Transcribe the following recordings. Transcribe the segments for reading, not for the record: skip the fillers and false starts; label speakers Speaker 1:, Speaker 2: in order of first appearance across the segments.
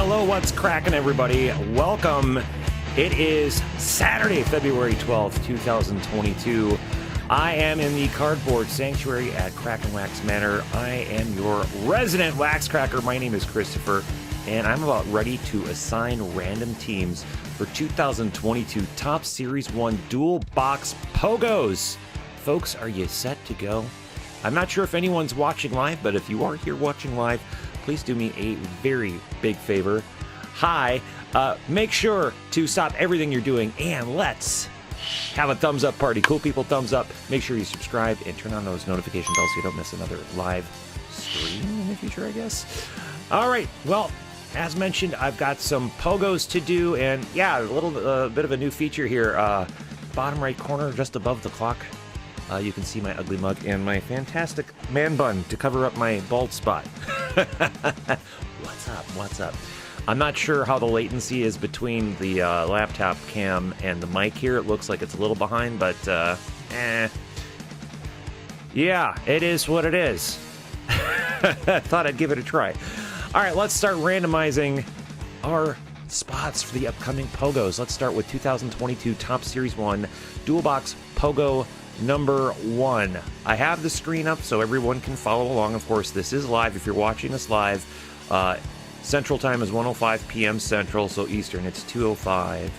Speaker 1: Hello, what's cracking, everybody? Welcome. It is Saturday, February 12th, 2022. I am in the Cardboard Sanctuary at Crackin Wax Manor. I am your resident wax cracker. My name is Christopher, and I'm about ready to assign random teams for 2022 Top Series 1 Dual Box POGOs. Folks, are you set to go? I'm not sure if anyone's watching live, but if you are here watching live, please do me a very big favor. Hi, make sure to stop everything you're doing and let's have a thumbs up party. Cool people, thumbs up. Make sure you subscribe and turn on those notification bells so you don't miss another live stream in the future, I guess. All right, well, as mentioned, I've got some POGOs to do, and yeah, a little bit of a new feature here. Bottom right corner, just above the clock, you can see my ugly mug and my fantastic man bun to cover up my bald spot. What's up? I'm not sure how the latency is between the laptop cam and the mic here. It looks like it's a little behind, but yeah, it is what it is. Thought I'd give it a try. All right, let's start randomizing our spots for the upcoming POGOs. Let's start with 2022 Top Series 1 Dual Box POGO number 1. I have the screen up so everyone can follow along. Of course, this is live. If you're watching us live, Central Time is 1:05 p.m. Central, so Eastern it's 2:05.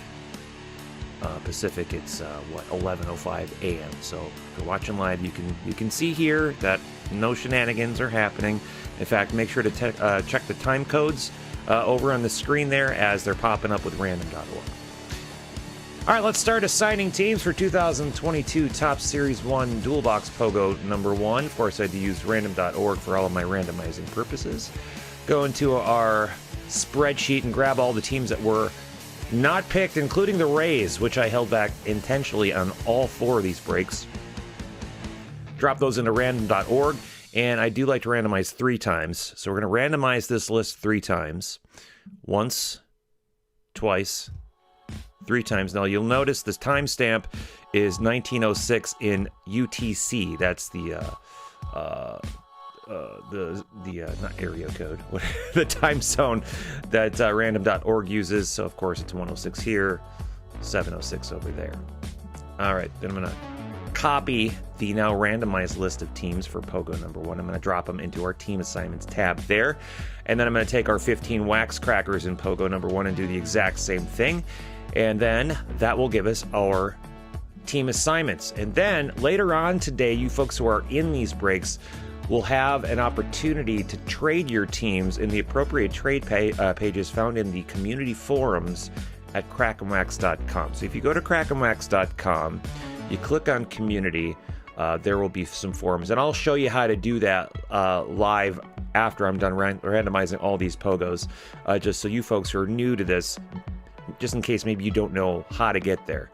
Speaker 1: Pacific it's 11:05 a.m. So if you're watching live, you can see here that no shenanigans are happening. In fact, make sure to check the time codes over on the screen there as they're popping up with random.org. All right, let's start assigning teams for 2022 Top Series 1 Dual Box POGO number 1. Of course, I had to use random.org for all of my randomizing purposes. Go into our spreadsheet and grab all the teams that were not picked, including the Rays, which I held back intentionally on all 4 of these breaks. Drop those into random.org, and I do like to randomize 3 times. So we're going to randomize this list 3 times. Once, twice, 3 times. Now you'll notice this timestamp is 1906 in UTC. That's the not area code, the time zone that random.org uses. So of course it's 106 here, 706 over there. All right, then I'm gonna copy the now randomized list of teams for POGO number 1. I'm gonna drop them into our team assignments tab there, and then I'm gonna take our 15 wax crackers in POGO number 1 and do the exact same thing. And then that will give us our team assignments. And then later on today, you folks who are in these breaks will have an opportunity to trade your teams in the appropriate trade pages found in the community forums at crackinwax.com. So if you go to crackinwax.com, you click on community, there will be some forums. And I'll show you how to do that live after I'm done randomizing all these POGOs, just so you folks who are new to this, just in case maybe you don't know how to get there.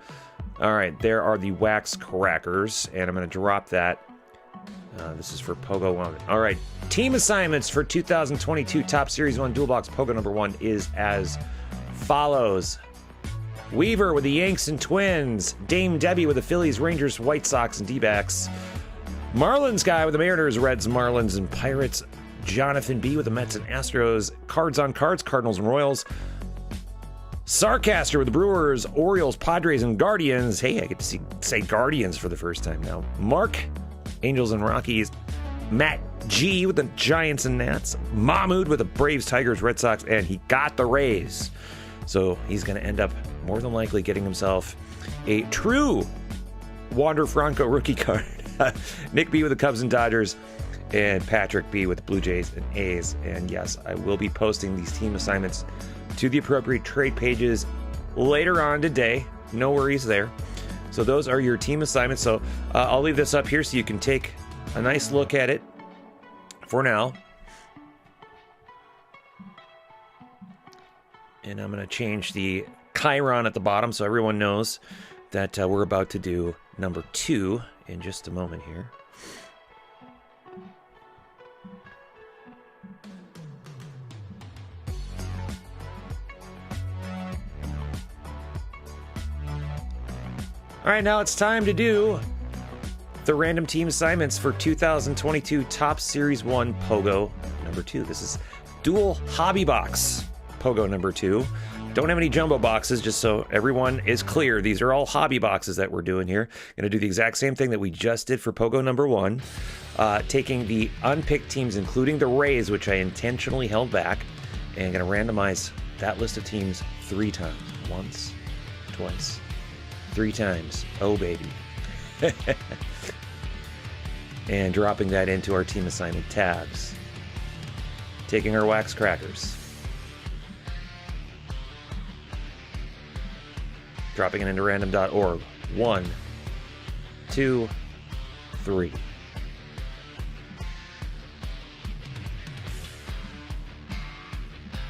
Speaker 1: All right, there are the wax crackers, and I'm going to drop that. This is for POGO 1. All right, team assignments for 2022 Top Series 1 Dual Box POGO number 1 is as follows. Weaver with the Yanks and Twins. Dame Debbie with the Phillies, Rangers, White Sox, and D-backs. Marlins guy with the Mariners, Reds, Marlins, and Pirates. Jonathan B with the Mets and Astros. Cards on Cards, Cardinals and Royals. Sarcaster with the Brewers, Orioles, Padres, and Guardians. Hey, I get to say Guardians for the first time now. Mark, Angels and Rockies. Matt G with the Giants and Nats. Mahmood with the Braves, Tigers, Red Sox, and he got the Rays. So he's going to end up more than likely getting himself a true Wander Franco rookie card. Nick B with the Cubs and Dodgers, and Patrick B with the Blue Jays and A's. And yes, I will be posting these team assignments to the appropriate trade pages later on today. No worries there. So those are your team assignments. So I'll leave this up here so you can take a nice look at it for now. And I'm going to change the Chiron at the bottom so everyone knows that we're about to do number 2 in just a moment here. All right, now it's time to do the random team assignments for 2022 Top Series 1 POGO number 2. This is dual hobby box POGO number 2. Don't have any jumbo boxes, just so everyone is clear. These are all hobby boxes that we're doing here. Going to do the exact same thing that we just did for POGO number 1. Taking the unpicked teams, including the Rays, which I intentionally held back, and going to randomize that list of teams 3 times. Once, twice, 3 times. Oh, baby. And dropping that into our team assignment tabs. Taking our wax crackers. Dropping it into random.org. 1, 2, 3.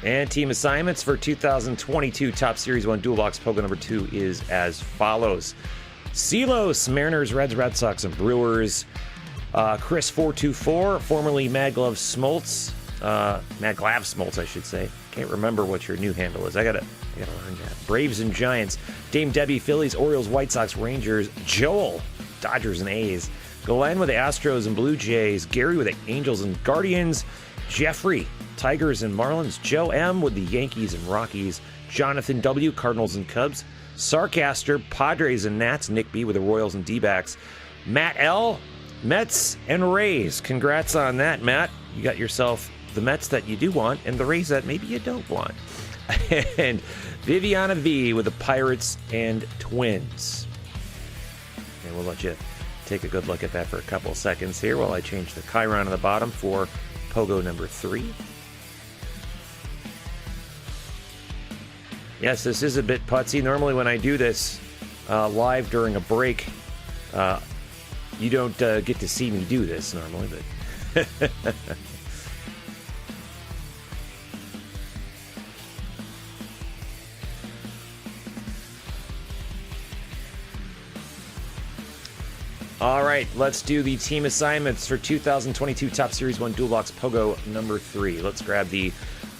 Speaker 1: And team assignments for 2022 Top Series 1 Dual Box POGO number 2 is as follows. Celos, Mariners, Reds, Red Sox, and Brewers. Chris424, formerly Mad Glove Smoltz. Mad Glav Smoltz, I should say. Can't remember what your new handle is. I gotta learn that. Braves and Giants. Dame Debbie, Phillies, Orioles, White Sox, Rangers. Joel, Dodgers and A's. Glenn with the Astros and Blue Jays. Gary with the Angels and Guardians. Jeffrey, Tigers and Marlins. Joe M with the Yankees and Rockies. Jonathan W, Cardinals and Cubs. Sarcaster, Padres and Nats. Nick B with the Royals and D-backs. Matt L, Mets and Rays. Congrats on that, Matt. You got yourself the Mets that you do want and the Rays that maybe you don't want. And Viviana V with the Pirates and Twins. And we'll let you take a good look at that for a couple seconds here while I change the Chiron on the bottom for POGO number 3. Yes, this is a bit putsy. Normally when I do this live during a break, you don't get to see me do this normally, but all right, let's do the team assignments for 2022 Top Series 1 Dual Box POGO number 3. Let's grab the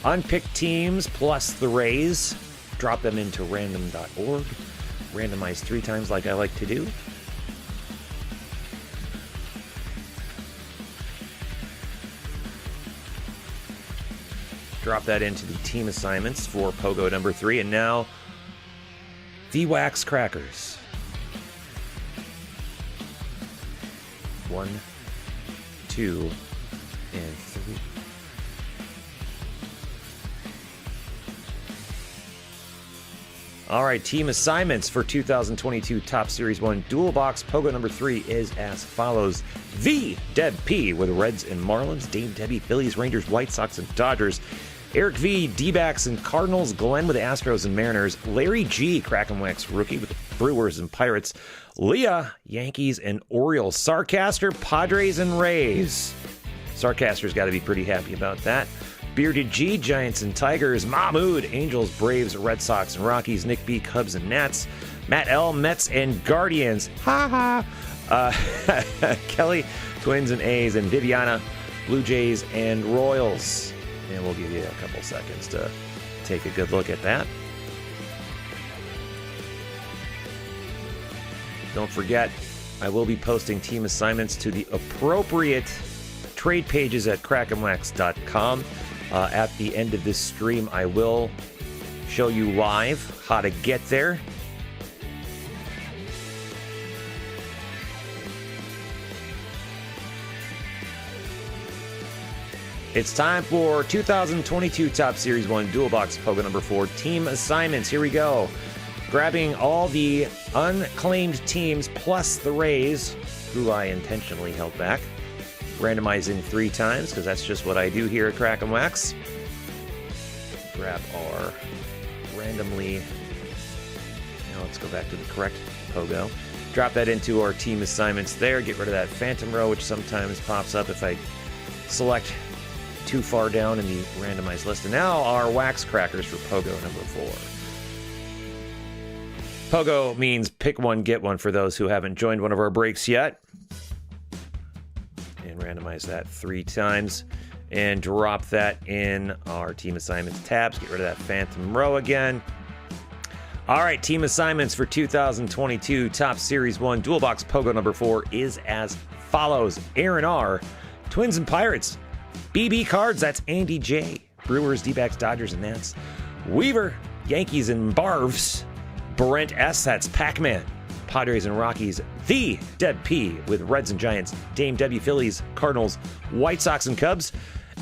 Speaker 1: unpicked teams plus the Rays, drop them into random.org, randomize 3 times like I like to do. Drop that into the team assignments for POGO number 3, and now the wax crackers. 1, 2, and 3. All right, team assignments for 2022 Top Series 1 Dual Box POGO number 3 is as follows. The Deb P with Reds and Marlins. Dame Debbie, Phillies, Rangers, White Sox, and Dodgers. Eric V, D-backs and Cardinals. Glenn with the Astros and Mariners. Larry G, Crackin Wax rookie with the Brewers and Pirates. Leah, Yankees and Orioles. Sarcaster, Padres and Rays. Sarcaster's got to be pretty happy about that. Bearded G, Giants and Tigers. Mahmood, Angels, Braves, Red Sox and Rockies. Nick B, Cubs and Nats. Matt L, Mets and Guardians. Ha ha. Kelly, Twins and A's. And Viviana, Blue Jays and Royals. And we'll give you a couple seconds to take a good look at that. Don't forget, I will be posting team assignments to the appropriate trade pages at crackinwax.com. At the end of this stream, I will show you live how to get there. It's time for 2022 Top Series 1 Dual Box Pogo number 4 team assignments. Here we go. Grabbing all the unclaimed teams plus the Rays, who I intentionally held back. Randomizing 3 times, because that's just what I do here at Crackin' Wax. Grab our randomly... Now let's go back to the correct Pogo. Drop that into our team assignments there. Get rid of that phantom row, which sometimes pops up if I select too far down in the randomized list. And now our wax crackers for Pogo number 4. Pogo means pick one, get one for those who haven't joined one of our breaks yet. And randomize that 3 times. And drop that in our team assignments tabs. Get rid of that phantom row again. All right, team assignments for 2022 Top Series 1 Dual Box Pogo number 4 is as follows. Aaron R., Twins and Pirates. BB Cards, that's Andy J. Brewers, D-backs, Dodgers, and Nats. Weaver, Yankees and Barves. Brent S., that's Pac-Man. Padres and Rockies. The Deb P. with Reds and Giants. Dame W. Phillies, Cardinals, White Sox and Cubs.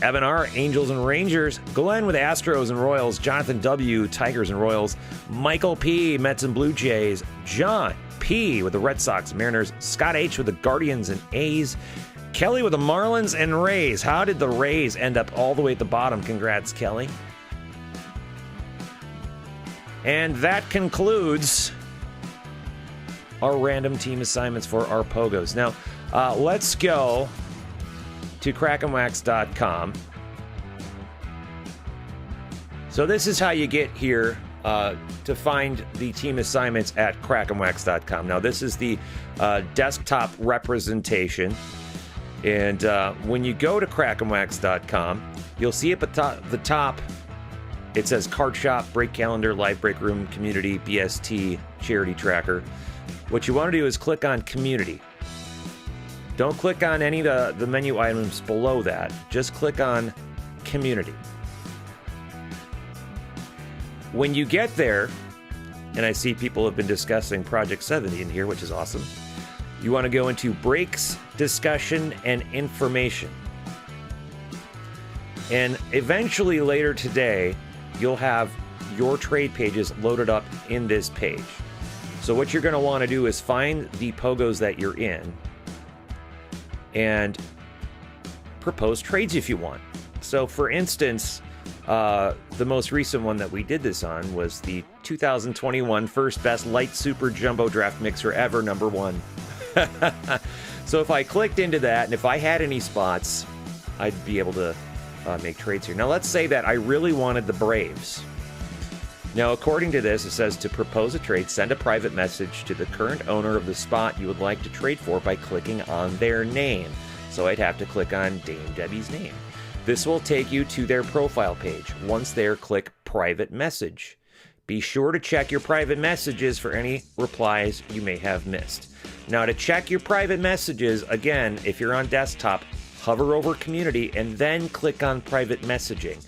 Speaker 1: Evan R., Angels and Rangers. Glenn with Astros and Royals. Jonathan W., Tigers and Royals. Michael P., Mets and Blue Jays. John P. with the Red Sox, Mariners. Scott H. with the Guardians and A's. Kelly with the Marlins and Rays. How did the Rays end up all the way at the bottom? Congrats, Kelly. And that concludes our random team assignments for our Pogos. Now, let's go to crackinwax.com. So this is how you get here to find the team assignments at crackinwax.com. Now, this is the desktop representation. And when you go to crackinwax.com, you'll see up at the top, it says Card Shop, Break Calendar, Live Break Room, Community, BST, Charity Tracker. What you want to do is click on Community. Don't click on any of the menu items below that. Just click on Community. When you get there, and I see people have been discussing Project 70 in here, which is awesome. You want to go into Breaks, Discussion, and Information. And eventually later today, you'll have your trade pages loaded up in this page. So what you're going to want to do is find the Pogos that you're in and propose trades if you want. So for instance, the most recent one that we did this on was the 2021 First Best Light Super Jumbo Draft Mixer ever, number 1. So if I clicked into that, and if I had any spots, I'd be able to make trades here. Now let's say that I really wanted the Braves. Now according to this, it says to propose a trade, send a private message to the current owner of the spot you would like to trade for by clicking on their name. So I'd have to click on Dame Debbie's name. This will take you to their profile page. Once there, click private message. Be sure to check your private messages for any replies you may have missed. Now to check your private messages, again, if you're on desktop, hover over Community and then click on Private Messaging.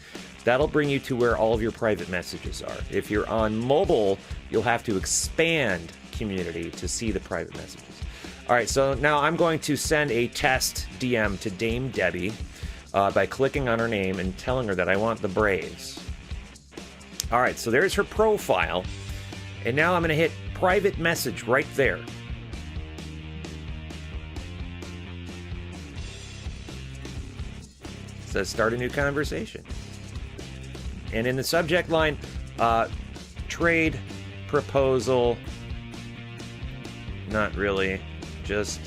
Speaker 1: That'll bring you to where all of your private messages are. If you're on mobile, you'll have to expand Community to see the private messages. All right, so now I'm going to send a test DM to Dame Debbie by clicking on her name and telling her that I want the Braves. All right, so there's her profile. And now I'm going to hit Private Message right there. It says start a new conversation. And in the subject line, trade, proposal, not really, just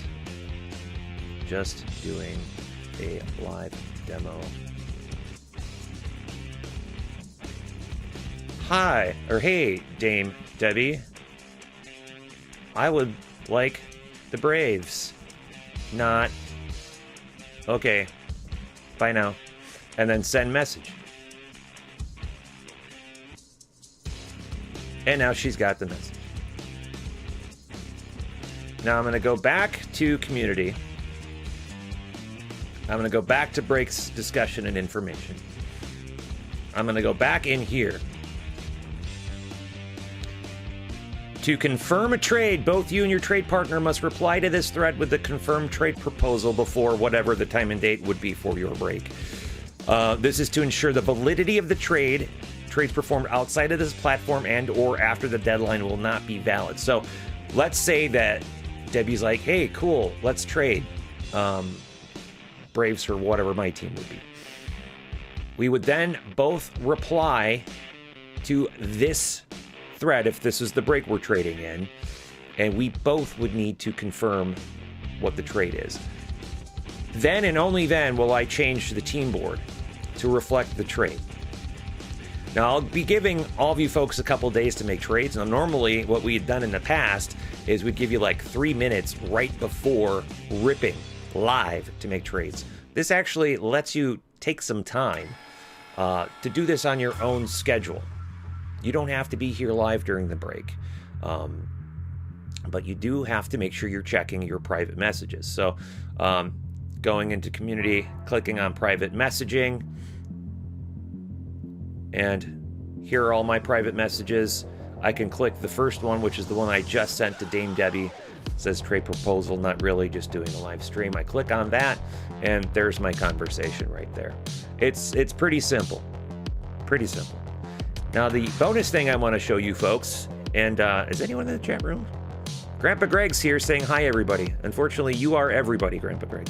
Speaker 1: doing a live demo. Hi, or hey, Dame Debbie. I would like the Braves. Not. Okay. Bye now. And then send message. And now she's got the message. Now I'm going to go back to Community. I'm going to go back to Breaks, Discussion, and Information. I'm going to go back in here. To confirm a trade, both you and your trade partner must reply to this thread with the confirmed trade proposal before whatever the time and date would be for your break. This is to ensure the validity of the trade. Trades performed outside of this platform and or after the deadline will not be valid. So let's say that Debbie's like, hey, cool, let's trade Braves for whatever my team would be. We would then both reply to this thread if this is the break we're trading in, and we both would need to confirm what the trade is. Then and only then will I change the team board to reflect the trade. Now, I'll be giving all of you folks a couple days to make trades. Now, normally what we had done in the past is we'd give you like 3 minutes right before ripping live to make trades. This actually lets you take some time to do this on your own schedule. You don't have to be here live during the break, but you do have to make sure you're checking your private messages. So going into community, clicking on private messaging, and here are all my private messages. I can click the first one, which is the one I just sent to Dame Debbie. It says trade proposal, not really, just doing a live stream. I click on that, and there's my conversation right there. It's pretty simple. Pretty simple. Now, the bonus thing I want to show you folks, and is anyone in the chat room? Grandpa Greg's here saying hi, everybody. Unfortunately, you are everybody, Grandpa Greg.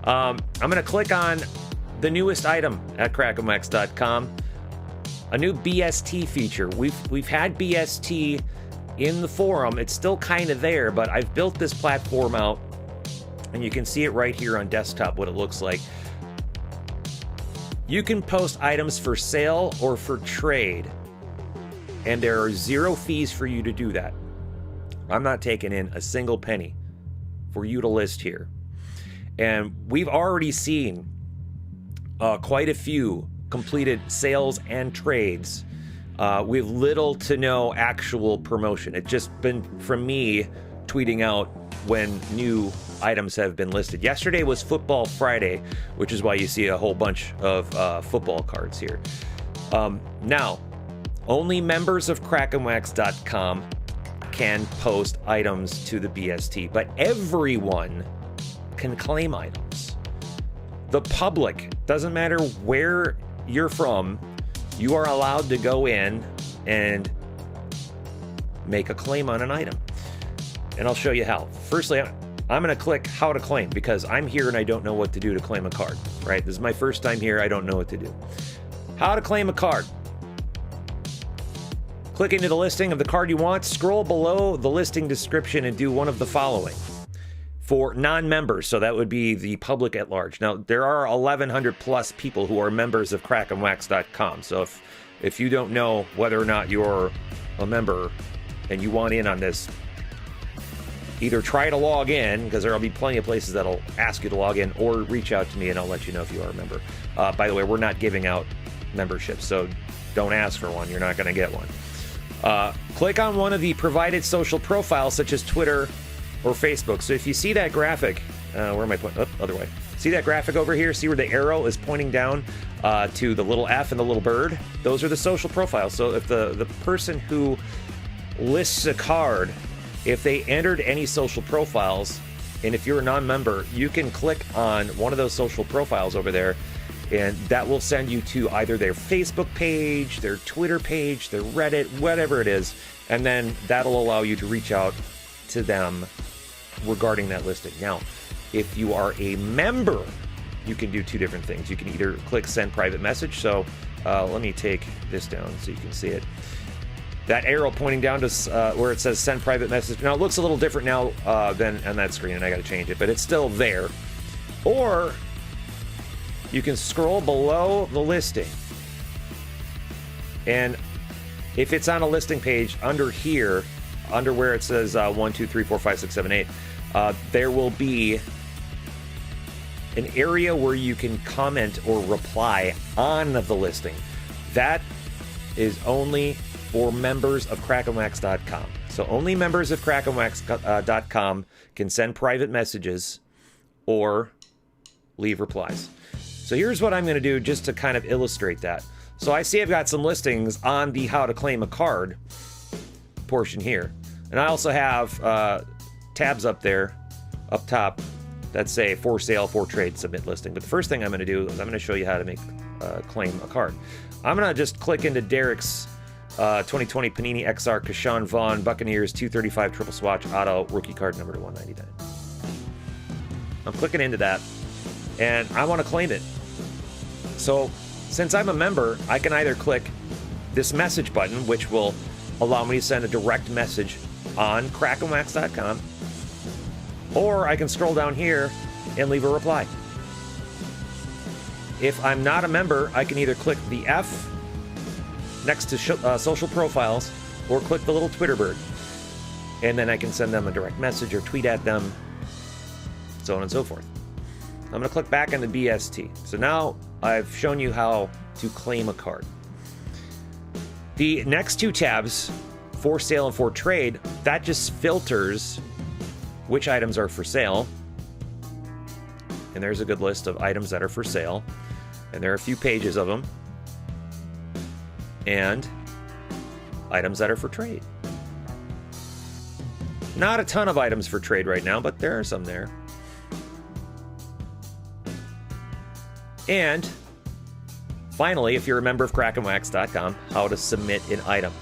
Speaker 1: I'm going to click on the newest item at crackinwax.com, a new BST feature. We've had BST in the forum. It's still kind of there, but I've built this platform out, and you can see it right here on desktop, what it looks like. You can post items for sale or for trade, and there are 0 fees for you to do that. I'm not taking in a single penny for you to list here. And we've already seen quite a few completed sales and trades with little to no actual promotion. It's just been from me tweeting out when new items have been listed. Yesterday was Football Friday, which is why you see a whole bunch of football cards here. Now, only members of crackinwax.com can post items to the BST, but everyone can claim items. The public, doesn't matter where you're from, you are allowed to go in and make a claim on an item. And I'll show you how. Firstly, I'm going to click how to claim because I'm here and I don't know what to do to claim a card, right? This is my first time here. I don't know what to do. How to claim a card. Click into the listing of the card you want, scroll below the listing description and do one of the following. For non-members, so that would be the public at large. Now, there are 1,100 plus people who are members of crackinwax.com. So if you don't know whether or not you're a member and you want in on this, either try to log in, because there will be plenty of places that'll ask you to log in, or reach out to me and I'll let you know if you are a member. By the way, we're not giving out memberships, so don't ask for one. You're not going to get one. Click on one of the provided social profiles, such as Twitter or Facebook. So if you see that graphic, where am I pointing? Oh, other way. See that graphic over here? See where the arrow is pointing down to the little F and the little bird? Those are the social profiles. So if the person who lists a card, if they entered any social profiles, and if you're a non-member, you can click on one of those social profiles over there, and that will send you to either their Facebook page, their Twitter page, their Reddit, whatever it is, and then that'll allow you to reach out to them regarding that listing. Now, if you are a member, you can do 2 different things. You can either click send private message. So let me take this down so you can see it. That arrow pointing down to where it says send private message. Now, it looks a little different now than on that screen, and I got to change it, but it's still there. Or you can scroll below the listing, and if it's on a listing page under here, under where it says 1, 2, 3, 4, 5, 6, 7, 8, there will be an area where you can comment or reply on the listing. That is only for members of crackinwax.com. So only members of crackinwax.com can send private messages or leave replies. So here's what I'm going to do just to kind of illustrate that. So I see I've got some listings on the how to claim a card. portion here. And I also have tabs up there, up top, that say for sale, for trade, submit listing. But the first thing I'm going to do is I'm going to show you how to make claim a card. I'm going to just click into Derek's 2020 Panini XR Kashawn Vaughn Buccaneers 235 triple swatch auto rookie card number to 199. I'm clicking into that, and I want to claim it. So since I'm a member, I can either click this message button, which will allow me to send a direct message on crackinwax.com, or I can scroll down here and leave a reply. If I'm not a member, I can either click the F next to social profiles or click the little Twitter bird, and then I can send them a direct message or tweet at them, so on and so forth. I'm going to click back on the BST. So now I've shown you how to claim a card. The next two tabs, for sale and for trade, that just filters which items are for sale. And there's a good list of items that are for sale. And there are a few pages of them. And items that are for trade. Not a ton of items for trade right now, but there are some there. And finally, if you're a member of crackinwax.com, how to submit an item.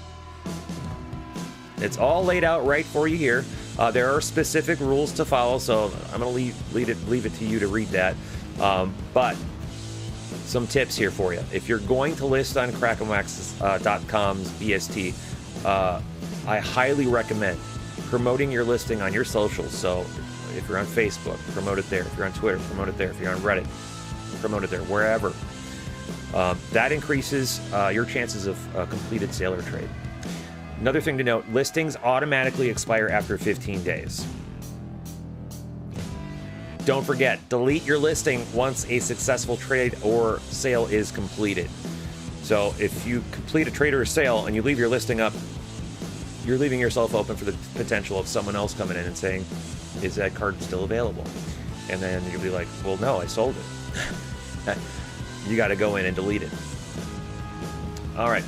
Speaker 1: It's all laid out right for you here. There are specific rules to follow, so I'm going to leave it to you to read that. But some tips here for you. If you're going to list on crackinwax.com's BST, I highly recommend promoting your listing on your socials. So if you're on Facebook, promote it there. If you're on Twitter, promote it there. If you're on Reddit, promote it there, wherever. That increases your chances of completed sale or trade. Another thing to note, listings automatically expire after 15 days. Don't forget, delete your listing once a successful trade or sale is completed. So if you complete a trade or a sale and you leave your listing up, you're leaving yourself open for the potential of someone else coming in and saying, is that card still available? And then you'll be like, well, no, I sold it. You got to go in and delete it. All right.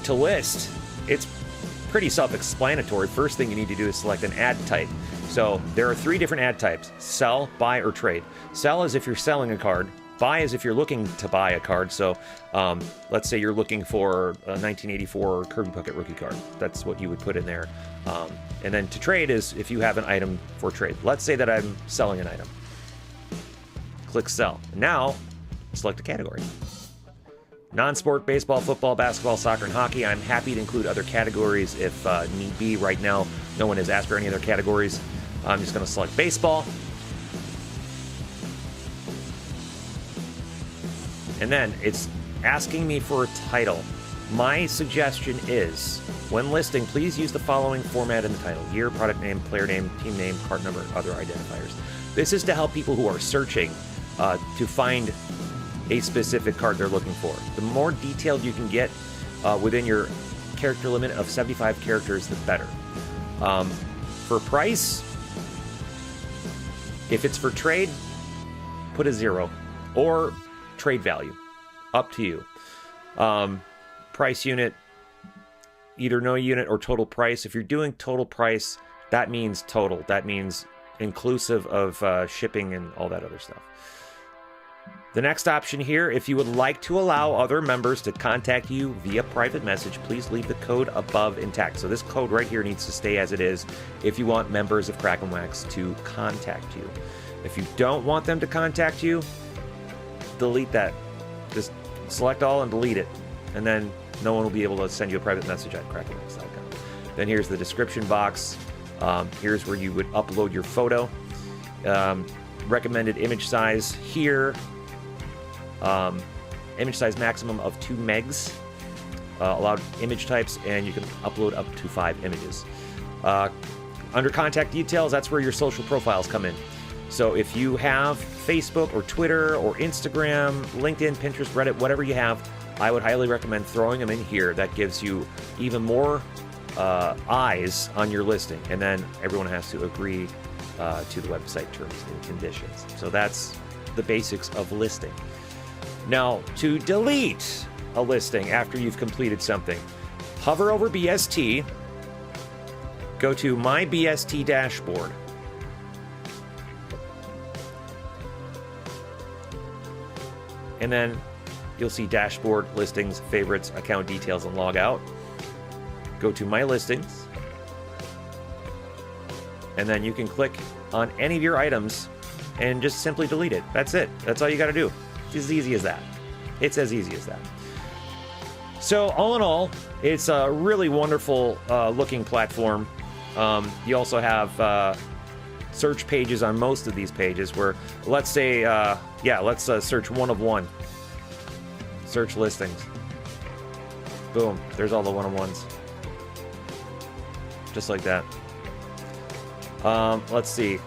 Speaker 1: To list, it's pretty self-explanatory. First thing you need to do is select an ad type. So there are 3 different ad types: sell, buy, or trade. Sell is if you're selling a card. Buy is if you're looking to buy a card. So let's say you're looking for a 1984 Kirby Puckett rookie card. That's what you would put in there. And then to trade is if you have an item for trade. Let's say that I'm selling an item. Click sell. Now select a category. Non-sport, baseball, football, basketball, soccer, and hockey. I'm happy to include other categories if need be. Right now, no one has asked for any other categories. I'm just going to select baseball. And then it's asking me for a title. My suggestion is, when listing, please use the following format in the title: year, product name, player name, team name, card number, other identifiers. This is to help people who are searching to find a specific card they're looking for. The more detailed you can get within your character limit of 75 characters, the better. For price, if it's for trade, put a 0 or trade value. Up to you. Price unit, either no unit or total price. If you're doing total price, that means total. That means inclusive of shipping and all that other stuff. The next option here, if you would like to allow other members to contact you via private message, please leave the code above intact. So this code right here needs to stay as it is if you want members of Crackin' Wax to contact you. If you don't want them to contact you, delete that. Just select all and delete it. And then no one will be able to send you a private message at crackinwax.com. Then here's the description box. Here's where you would upload your photo. Recommended image size here. Image size maximum of 2 megs. Allowed image types, and you can upload up to 5 images. Under contact details, that's where your social profiles come in. So if you have Facebook or Twitter or Instagram, LinkedIn, Pinterest, Reddit, whatever you have, I would highly recommend throwing them in here. That gives you even more eyes on your listing. And then everyone has to agree to the website terms and conditions. So that's the basics of listing. Now, to delete a listing after you've completed something, hover over BST, go to My BST Dashboard. And then you'll see Dashboard, Listings, Favorites, Account Details, and Log Out. Go to My Listings. And then you can click on any of your items and just simply delete it. That's it. That's all you got to do. It's as easy as that. It's as easy as that. So all in all, it's a really wonderful looking platform. You also have search pages on most of these pages where, let's say, let's search one of one. Search listings. Boom. There's all the one-of-ones. Just like that. Let's see.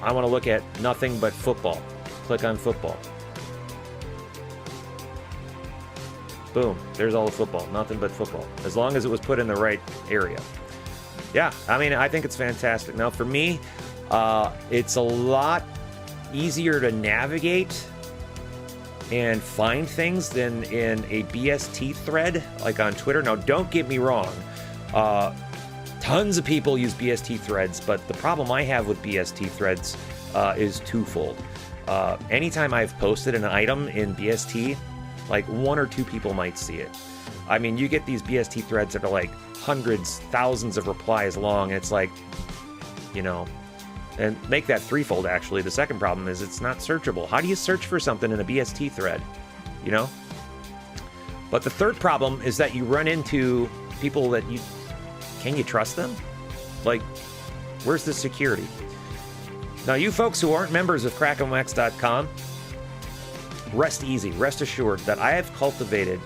Speaker 1: I want to look at nothing but football. Click on football. Boom. There's all the football. Nothing but football. As long as it was put in the right area. Yeah, I mean, I think it's fantastic. Now, for me, it's a lot easier to navigate and find things than in a BST thread, like on Twitter. Now, don't get me wrong. Tons of people use BST threads, but the problem I have with BST threads is twofold. Anytime I've posted an item in BST, like one or two people might see it. I mean, you get these BST threads that are like hundreds, thousands of replies long. It's like, you know, and make that threefold, actually. The second problem is it's not searchable. How do you search for something in a BST thread? You know? But the third problem is that you run into people that can you trust them? Like, where's the security? Now, you folks who aren't members of crackinwax.com, rest easy, rest assured that I have cultivated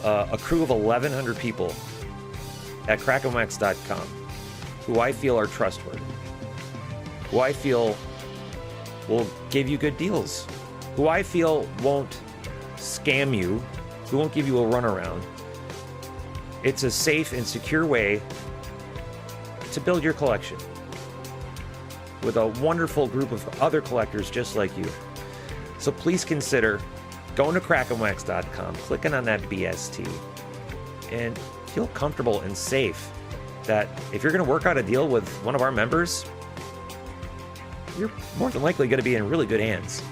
Speaker 1: a crew of 1,100 people at crackinwax.com who I feel are trustworthy, who I feel will give you good deals, who I feel won't scam you, who won't give you a runaround. It's a safe and secure way to build your collection with a wonderful group of other collectors just like you. So please consider going to crackinwax.com, clicking on that BST, and feel comfortable and safe that if you're going to work out a deal with one of our members, you're more than likely going to be in really good hands.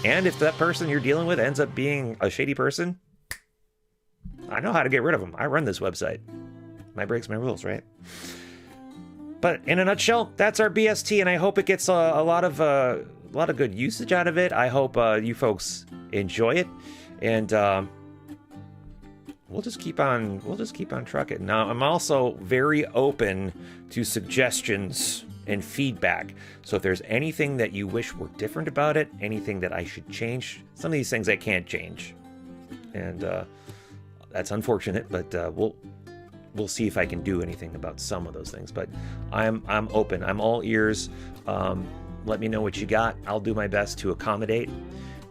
Speaker 1: And if that person you're dealing with ends up being a shady person, I know how to get rid of them. I run this website. My breaks, my rules, right? But in a nutshell, that's our BST, and I hope it gets a lot of good usage out of it. I hope you folks enjoy it, and we'll just keep on trucking. Now, I'm also very open to suggestions and feedback. So if there's anything that you wish were different about it, anything that I should change, some of these things I can't change, and that's unfortunate. But we'll see if I can do anything about some of those things. But I'm open. I'm all ears. Let me know what you got. I'll do my best to accommodate.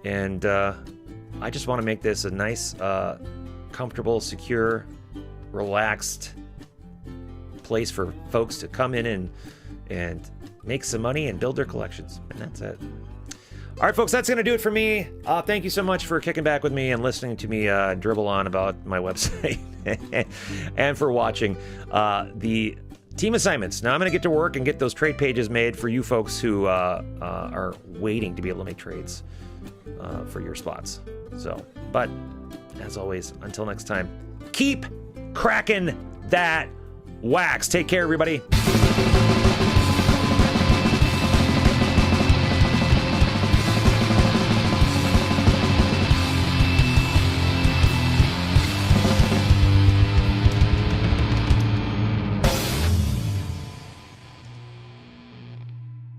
Speaker 1: And I just want to make this a nice, comfortable, secure, relaxed place for folks to come in and make some money and build their collections. And that's it. All right, folks, that's going to do it for me. Thank you so much for kicking back with me and listening to me dribble on about my website and for watching the team assignments. Now I'm going to get to work and get those trade pages made for you folks who are waiting to be able to make trades for your spots. So, but as always, until next time, keep cracking that wax. Take care, everybody.